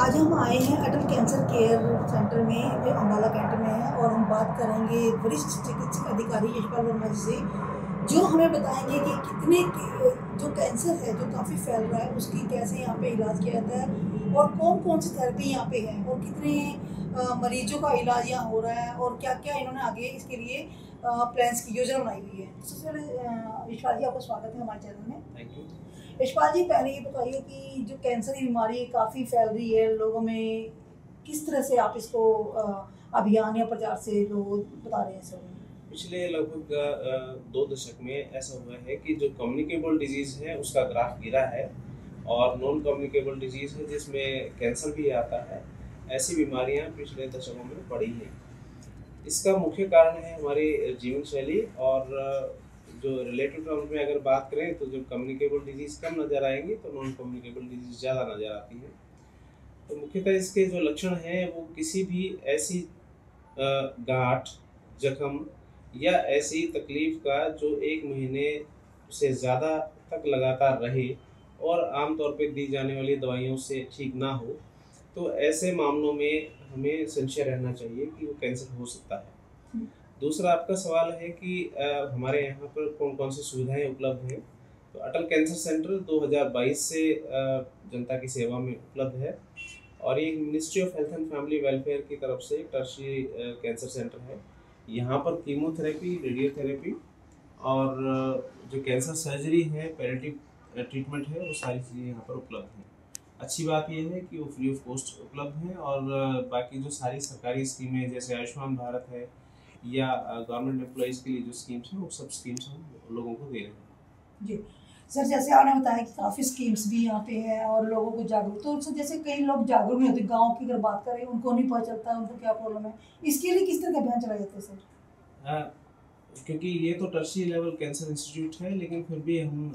आज हम आए हैं अटल कैंसर केयर सेंटर में जो अम्बाला कैंट में है और हम बात करेंगे वरिष्ठ चिकित्सक अधिकारी यशपाल वर्मा जी से, जो हमें बताएंगे कि कितने जो कैंसर है जो काफ़ी फैल रहा है उसकी कैसे यहाँ पे इलाज किया जाता है और कौन कौन सी थेरेपी यहाँ पे है और कितने मरीजों का इलाज यहाँ हो रहा है और क्या क्या इन्होंने आगे इसके लिए प्लान्स की योजना बनाई हुई है। तो सबसे पहले यशपाल जी आपका स्वागत है हमारे चैनल में। Thank you. यशपाल जी पहले ये बताइए कि जो कैंसर की बीमारी काफ़ी फैल रही है लोगों में, किस तरह से आप इसको अभियान या प्रचार से लोग बता रहे हैं सर? पिछले लगभग 2 दशक में ऐसा हुआ है कि जो कम्युनिकेबल डिजीज़ है उसका ग्राफ गिरा है और नॉन कम्युनिकेबल डिजीज़ है जिसमें कैंसर भी आता है, ऐसी बीमारियां पिछले दशकों में बढ़ी हैं। इसका मुख्य कारण है हमारी जीवन शैली और जो रिलेटिव टर्म में अगर बात करें तो जो कम्युनिकेबल डिजीज़ कम नज़र आएंगी तो नॉन कम्युनिकेबल डिजीज़ ज़्यादा नज़र आती है। तो मुख्यतः इसके जो लक्षण हैं वो किसी भी ऐसी गांठ, जख्म या ऐसी तकलीफ का जो 1 महीने से ज़्यादा तक लगातार रहे और आमतौर पे दी जाने वाली दवाइयों से ठीक ना हो, तो ऐसे मामलों में हमें संशय रहना चाहिए कि वो कैंसर हो सकता है। दूसरा आपका सवाल है कि हमारे यहाँ पर कौन-कौन सी सुविधाएं उपलब्ध हैं। तो अटल कैंसर सेंटर 2022 से जनता की सेवा में उपलब्ध है और ये ministry of health and family welfare की तरफ से एक टर्शियरी कैंसर सेंटर है। यहाँ पर कीमोथेरेपी, रेडियोथेरेपी और जो कैंसर सर्जरी है, पैलिएटिव ट्रीटमेंट है, वो सारी चीज़ें यहाँ पर उपलब्ध हैं। अच्छी बात यह है कि वो फ्री ऑफ कॉस्ट उपलब्ध हैं और बाकी जो सारी सरकारी स्कीमें जैसे आयुष्मान भारत है या गवर्नमेंट एम्प्लॉइज़ के लिए जो स्कीम्स हैं वो सब स्कीम्स हम लोगों को दे रहे हैं। जी सर, जैसे आपने बताया कि काफ़ी स्कीम्स भी यहाँ पे हैं और लोगों को जागरूक, तो सर जैसे कई लोग जागरूक नहीं होते, गांव की अगर बात करें उनको नहीं पता चलता उनको क्या प्रॉब्लम है, इसके लिए किस तरह का अभियान चलाया जाता है सर? क्योंकि ये तो टर्शियरी लेवल कैंसर इंस्टीट्यूट है, लेकिन फिर भी हम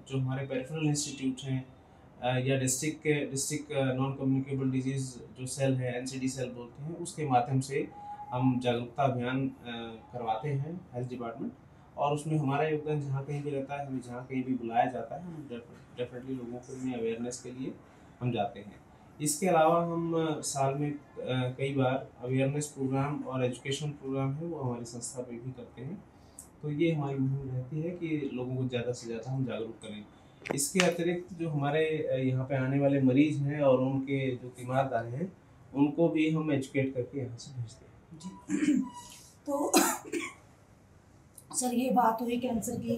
जो हमारे पेरिफेरल इंस्टीट्यूट हैं या डिस्ट्रिक्ट नॉन कम्युनिकेबल डिजीज़ जो सेल है, एनसीडी सेल बोलते हैं, उसके माध्यम से हम जागरूकता अभियान करवाते हैं हेल्थ डिपार्टमेंट, और उसमें हमारा योगदान जहाँ कहीं भी रहता है, हमें जहाँ कहीं भी बुलाया जाता है, हम डेफिनेटली लोगों को में अवेयरनेस के लिए हम जाते हैं। इसके अलावा हम साल में कई बार अवेयरनेस प्रोग्राम और एजुकेशन प्रोग्राम है वो हमारी संस्था पे भी करते हैं। तो ये हमारी मुहिम रहती है कि लोगों को ज़्यादा से ज़्यादा हम जागरूक करें। इसके अतिरिक्त जो हमारे यहाँ पे आने वाले मरीज़ हैं और उनके जो तीमारदार हैं, उनको भी हम एजुकेट करके यहाँ से भेजते हैं। जी तो सर ये बात हुई कैंसर की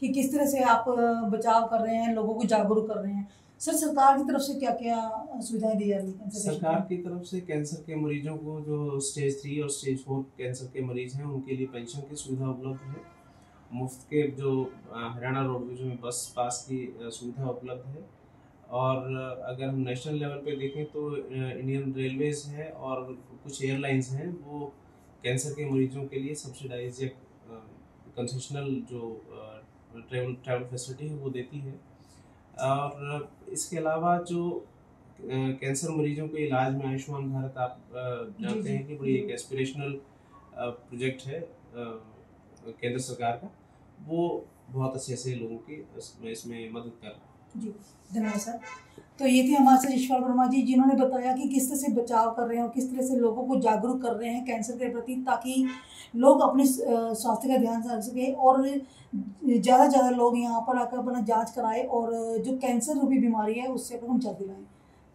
कि किस तरह से आप बचाव कर रहे हैं, लोगों को जागरूक कर रहे हैं। सर सरकार की तरफ से क्या क्या सुविधाएं दी जा रही हैं? सरकार की तरफ से कैंसर के मरीजों को जो स्टेज 3 और स्टेज 4 कैंसर के मरीज हैं उनके लिए पेंशन की सुविधा उपलब्ध है। मुफ्त के जो हरियाणा रोडवेज में बस पास की सुविधा उपलब्ध है। और अगर हम नेशनल लेवल पे देखें तो इंडियन रेलवेज है और कुछ एयरलाइंस हैं वो कैंसर के मरीजों के लिए सब्सिडाइज या कंसेशनल जो ट्रैवल फैसिलिटी है वो देती है। और इसके अलावा जो कैंसर मरीजों के इलाज में आयुष्मान भारत आप जानते हैं कि बड़ी एक एस्पिरेशनल प्रोजेक्ट है केंद्र सरकार का, वो बहुत अच्छे से लोगों की इसमें मदद कर रहा है। जी धन्यवाद सर। तो ये थे हमारे से यशपाल वर्मा जी, जिन्होंने बताया कि किस तरह से बचाव कर रहे हैं और किस तरह से लोगों को जागरूक कर रहे हैं कैंसर के प्रति, ताकि लोग अपने स्वास्थ्य का ध्यान रख सकें और ज़्यादा से ज़्यादा लोग यहाँ पर आकर अपना जांच कराएं और जो कैंसर रूपी बीमारी है उससे अपन हम जल्दी लाएँ।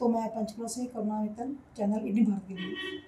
तो मैं पंचकुला से करुणा मित्तल, चैनल इंडियन भारत के लिए।